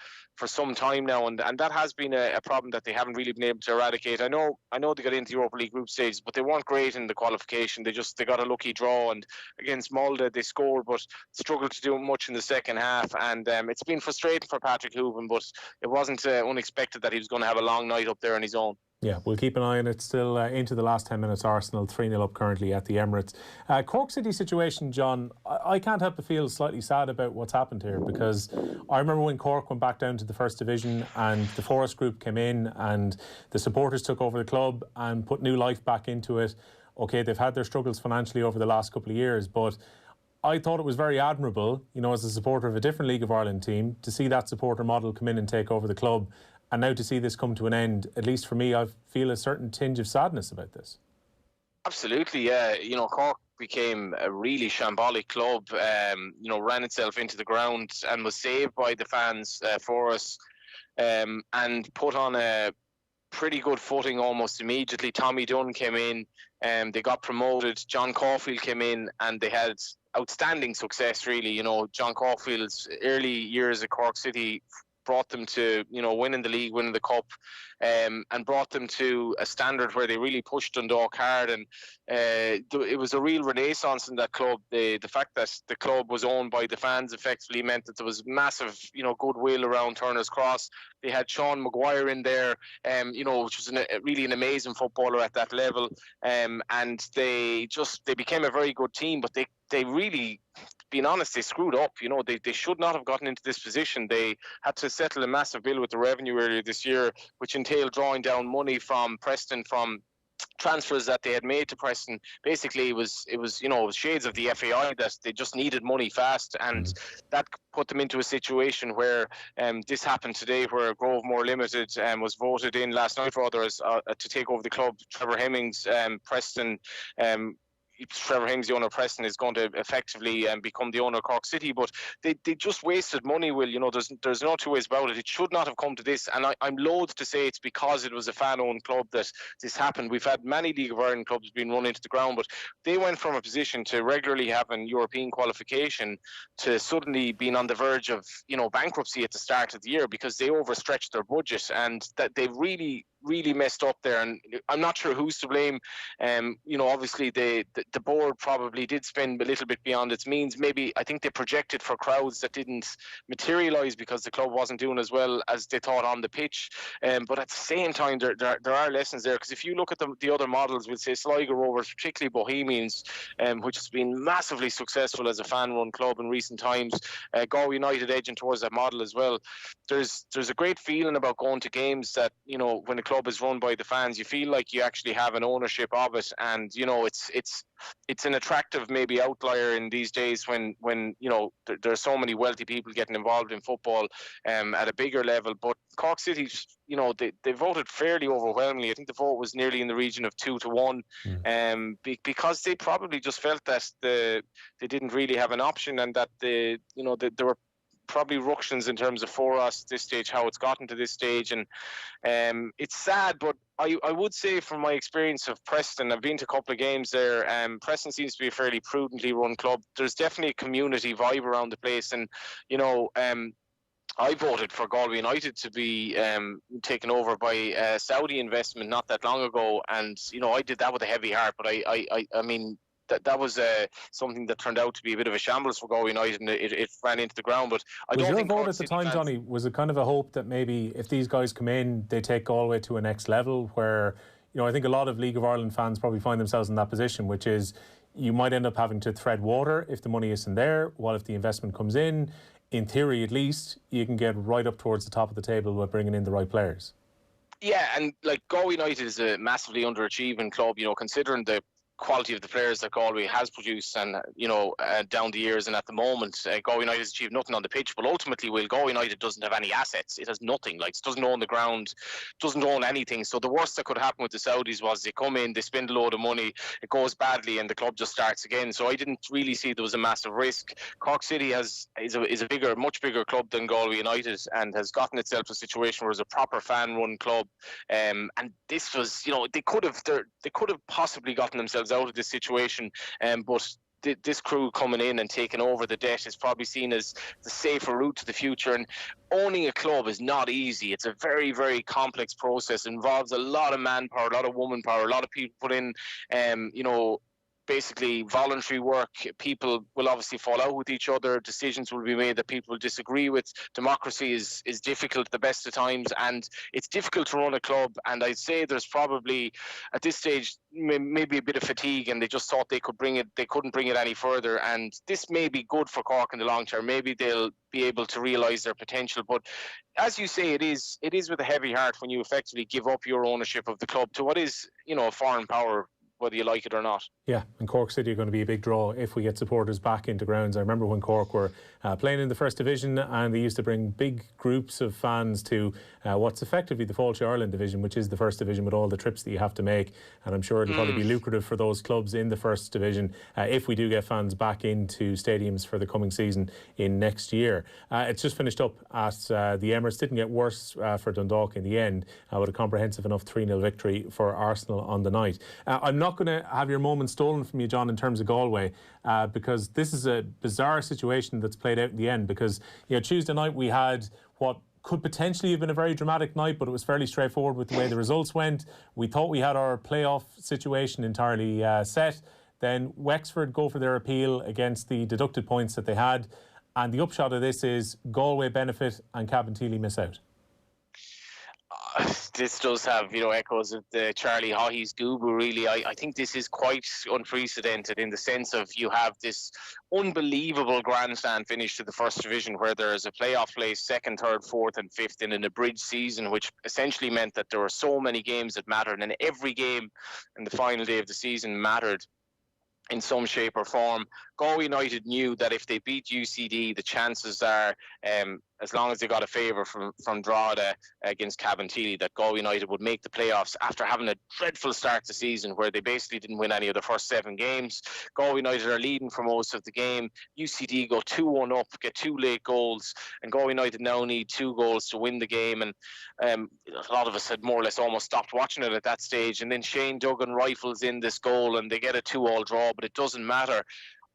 some time now, and that has been a problem that they haven't really been able to eradicate. I know they got into Europa League group stages, but they weren't great in the qualification. They got a lucky draw, and against Molde they scored but struggled to do much in the second half, and it's been frustrating for Patrick Hoban, but it wasn't unexpected that he was going to have a long night up there on his own. Yeah, we'll keep an eye on it. Still into the last 10 minutes, Arsenal 3-0 up currently at the Emirates. Cork City situation, John, I can't help but feel slightly sad about what's happened here, because I remember when Cork went back down to the First Division and the Forest Group came in and the supporters took over the club and put new life back into it. OK, they've had their struggles financially over the last couple of years, but I thought it was very admirable, you know, as a supporter of a different League of Ireland team, to see that supporter model come in and take over the club. And now to see this come to an end, at least for me, I feel a certain tinge of sadness about this. Absolutely, yeah. You know, Cork became a really shambolic club, you know, ran itself into the ground and was saved by the fans for us, and put on a pretty good footing almost immediately. Tommy Dunn came in, they got promoted. John Caulfield came in and they had outstanding success, really. You know, John Caulfield's early years at Cork City brought them to, you know, winning the league, winning the cup, and brought them to a standard where they really pushed Dundalk hard, and it was a real renaissance in that club. The fact that the club was owned by the fans effectively meant that there was massive, you know, goodwill around Turner's Cross. They had Sean Maguire in there, you know, which was really an amazing footballer at that level, and they became a very good team, but they really being honest, they screwed up. You know, they should not have gotten into this position. They had to settle a massive bill with the revenue earlier this year, which entailed drawing down money from Preston from transfers that they had made to Preston. Basically, it was shades of the FAI that they just needed money fast, and that put them into a situation where this happened today, where Grovemore Limited was voted in last night for others to take over the club. Trevor Hemmings, Preston. Trevor Hemmings, the owner of Preston, is going to effectively become the owner of Cork City, but they just wasted money, Will. You know, there's no two ways about it. It should not have come to this, and I'm loath to say it's because it was a fan-owned club that this happened. We've had many League of Ireland clubs being run into the ground, but they went from a position to regularly having European qualification to suddenly being on the verge of, you know, bankruptcy at the start of the year because they overstretched their budget, and that they really messed up there. And I'm not sure who's to blame. You know, obviously the board probably did spend a little bit beyond its means. Maybe, I think they projected for crowds that didn't materialise because the club wasn't doing as well as they thought on the pitch. But at the same time, there are lessons there, because if you look at the other models, we'll say Sligo Rovers, particularly Bohemians, which has been massively successful as a fan-run club in recent times, Galway United edging towards that model as well. There's a great feeling about going to games that, you know, when the club is run by the fans, you feel like you actually have an ownership of it, and you know it's an attractive maybe outlier in these days when you know there are so many wealthy people getting involved in football at a bigger level. But Cork City, you know, they voted fairly overwhelmingly. I think the vote was nearly in the region of 2-1, because they probably just felt that they didn't really have an option, and that there were probably ructions in terms of for us at this stage, how it's gotten to this stage. And it's sad, but I would say from my experience of Preston, I've been to a couple of games there, Preston seems to be a fairly prudently run club. There's definitely a community vibe around the place, and you know, I voted for Galway United to be taken over by Saudi investment not that long ago, and you know, I did that with a heavy heart, but I mean, that was something that turned out to be a bit of a shambles for Galway United, and it ran into the ground. But I don't think your vote at the time, Johnny, was it kind of a hope that maybe if these guys come in, they take Galway to a next level where, you know, I think a lot of League of Ireland fans probably find themselves in that position, which is you might end up having to tread water if the money isn't there, while if the investment comes in theory at least, you can get right up towards the top of the table by bringing in the right players. Yeah, and like Galway United is a massively underachieving club, you know, considering the quality of the players that Galway has produced, and you know, down the years. And at the moment, Galway United has achieved nothing on the pitch, but ultimately, Galway United doesn't have any assets. It has nothing. Like, it doesn't own the ground, doesn't own anything. So the worst that could happen with the Saudis was they come in, they spend a load of money, it goes badly, and the club just starts again. So I didn't really see there was a massive risk. Cork City is a much bigger club than Galway United, and has gotten itself to a situation where it's a proper fan-run club. And this was, you know, they could have possibly gotten themselves out of this situation, but this crew coming in and taking over the debt is probably seen as the safer route to the future. And owning a club is not easy. It's a very, very complex process. It involves a lot of manpower, a lot of woman power, a lot of people put in, you know, basically voluntary work. People will obviously fall out with each other. Decisions will be made that people will disagree with. Democracy is difficult at the best of times, and it's difficult to run a club. And I'd say there's probably at this stage maybe a bit of fatigue, and they just thought they couldn't bring it any further. And this may be good for Cork in the long term. Maybe they'll be able to realise their potential. But as you say, it is with a heavy heart when you effectively give up your ownership of the club to what is, you know, a foreign power, whether you like it or not. Yeah, and Cork City are going to be a big draw if we get supporters back into grounds. I remember when Cork were playing in the First Division, and they used to bring big groups of fans to what's effectively the Fáilte Ireland Division, which is the First Division with all the trips that you have to make. And I'm sure it'll probably be lucrative for those clubs in the First Division if we do get fans back into stadiums for the coming season in next year. It's just finished up at the Emirates. Didn't get worse for Dundalk in the end, with a comprehensive enough 3-0 victory for Arsenal on the night. I'm not going to have your moment stolen from you, John, in terms of Galway, because this is a bizarre situation that's played out in the end. Because, you know, Tuesday night we had what could potentially have been a very dramatic night, but it was fairly straightforward with the way the results went. We thought we had our playoff situation entirely set. Then Wexford go for their appeal against the deducted points that they had, and the upshot of this is Galway benefit and Cabinteely miss out. this does have, echoes of the Charlie Haughey's Google, really. I think this is quite unprecedented in the sense of you have this unbelievable grandstand finish to the First Division where there is a playoff place, second, third, fourth and fifth in an abridged season, which essentially meant that there were so many games that mattered, and every game in the final day of the season mattered in some shape or form. Galway United knew that if they beat UCD, the chances are, as long as they got a favour from Drogheda against Cabinteely, that Galway United would make the playoffs after having a dreadful start to the season where they basically didn't win any of the first 7 games. Galway United are leading for most of the game. UCD go 2-1 up, get 2 late goals, and Galway United now need 2 goals to win the game. And a lot of us had more or less almost stopped watching it at that stage. And then Shane Duggan rifles in this goal and they get a 2-2 draw, but it doesn't matter.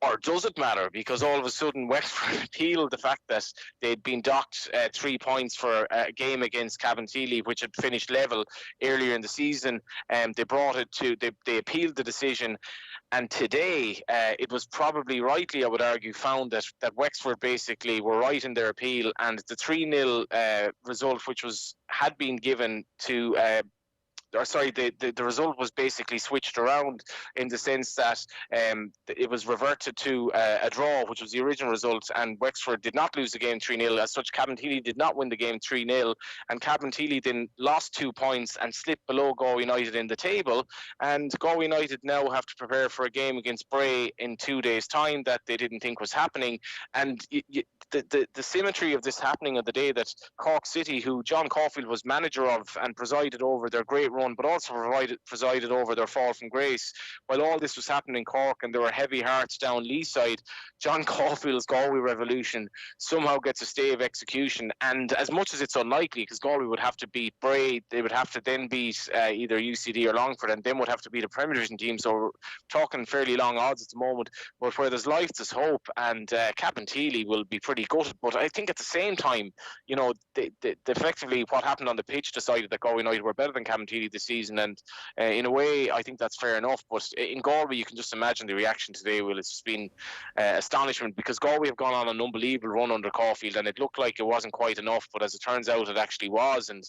Or does it matter? Because all of a sudden Wexford appealed the fact that they'd been docked 3 points for a game against Cabinteely, which had finished level earlier in the season. They brought it to, they appealed the decision. And today, it was probably rightly, I would argue, found that Wexford basically were right in their appeal, and the 3-0 result, which had been given to the result was basically switched around in the sense that it was reverted to a draw, which was the original result, and Wexford did not lose the game 3-0. As such, Cabinteely did not win the game 3-0, and Cabinteely then lost 2 points and slipped below Galway United in the table, and Galway United now have to prepare for a game against Bray in 2 days' time that they didn't think was happening. And the symmetry of this happening on the day that Cork City, who John Caulfield was manager of and presided over their great run, but also presided over their fall from grace, while all this was happening in Cork and there were heavy hearts down Lee side, John Caulfield's Galway Revolution somehow gets a stay of execution. And as much as it's unlikely, because Galway would have to beat Bray, they would have to then beat either UCD or Longford, and then would have to beat a Premier Division team. So we're talking fairly long odds at the moment. But where there's life, there's hope, and Cabinteely will be pretty gutted. But I think at the same time, effectively what happened on the pitch decided that Galway United were better than Cabinteely this season, and in a way I think that's fair enough. But in Galway, you can just imagine the reaction today. Well, it's been astonishment, because Galway have gone on an unbelievable run under Caulfield, and it looked like it wasn't quite enough, but as it turns out, it actually was. And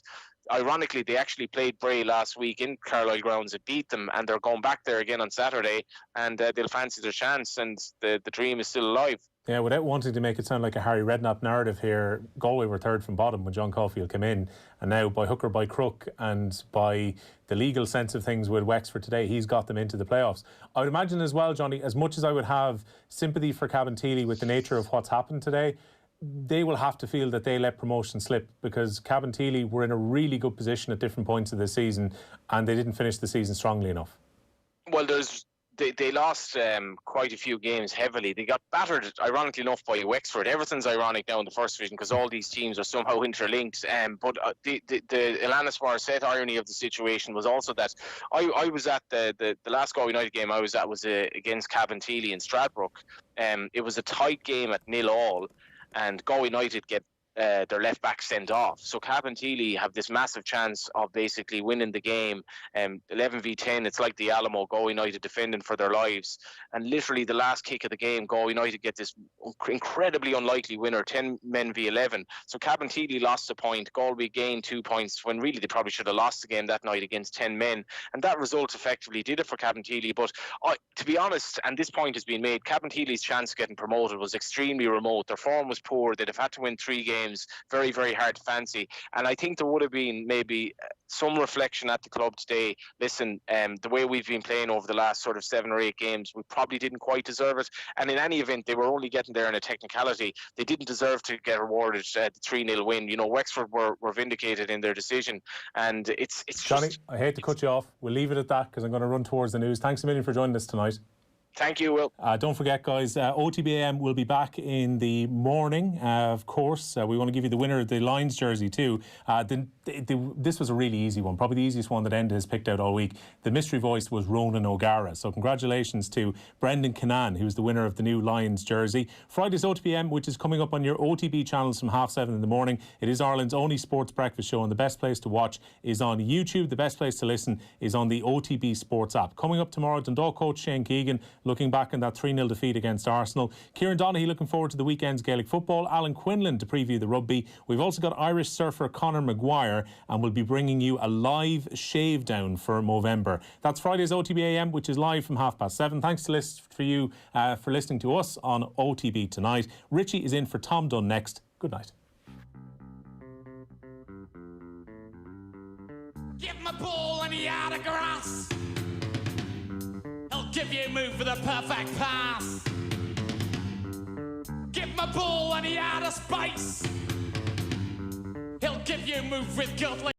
ironically, they actually played Bray last week in Carlisle grounds. It beat them, and they're going back there again on Saturday, and they'll fancy their chance, and the dream is still alive. Yeah, without wanting to make it sound like a Harry Redknapp narrative here, Galway were third from bottom when John Caulfield came in, and now by hook or by crook and by the legal sense of things with Wexford today, he's got them into the playoffs. I would imagine as well, Johnny, as much as I would have sympathy for Cabinteely with the nature of what's happened today, they will have to feel that they let promotion slip, because Cabinteely were in a really good position at different points of the season and they didn't finish the season strongly enough. Well, they lost quite a few games heavily. They got battered, ironically enough, by Wexford. Everything's ironic now in the First Division because all these teams are somehow interlinked. But the Alanis Morissette irony of the situation was also that I was at the last Galway United game I was at was against Cabinteely in Stradbrook. It was a tight game at 0-0, and Galway United get their left back sent off. So Cabinteely have this massive chance of basically winning the game. 11v10, it's like the Alamo, Galway United defending for their lives. And literally the last kick of the game, Galway United get this incredibly unlikely winner, 10 men v 11. So Cabinteely lost a point, Galway gained 2 points, when really they probably should have lost the game that night against 10 men. And that result effectively did it for Cabinteely. But to be honest, and this point has been made, Cabinteely's chance of getting promoted was extremely remote. Their form was poor. They'd have had to win 3 games. Very, very hard to fancy. And I think there would have been maybe some reflection at the club today. Listen, the way we've been playing over the last sort of 7 or 8 games, we probably didn't quite deserve it. And in any event, they were only getting there in a technicality. They didn't deserve to get awarded the 3-0 win. Wexford were vindicated in their decision. And it's Johnny, just... I hate to cut you off. We'll leave it at that because I'm going to run towards the news. Thanks a million for joining us tonight. Thank you, Will. Don't forget, guys, OTBAM will be back in the morning, of course. We want to give you the winner of the Lions jersey too. This was a really easy one, probably the easiest one that Enda has picked out all week. The mystery voice was Ronan O'Gara. So congratulations to Brendan Cannan, who's the winner of the new Lions jersey. Friday's OTBM, which is coming up on your OTB channels from 7:30 in the morning. It is Ireland's only sports breakfast show, and the best place to watch is on YouTube. The best place to listen is on the OTB Sports app. Coming up tomorrow, Dundalk coach Shane Keegan looking back on that 3-0 defeat against Arsenal. Kieran Donaghy looking forward to the weekend's Gaelic football. Alan Quinlan to preview the rugby. We've also got Irish surfer Conor Maguire, and we'll be bringing you a live shave down for Movember. That's Friday's OTB AM, which is live from 7:30. Thanks for you for listening to us on OTB tonight. Richie is in for Tom Dunn next. Good night. Give him a ball and he out of grass. He'll give you a move for the perfect pass. Give him a ball and he out of space. He'll give you a move with good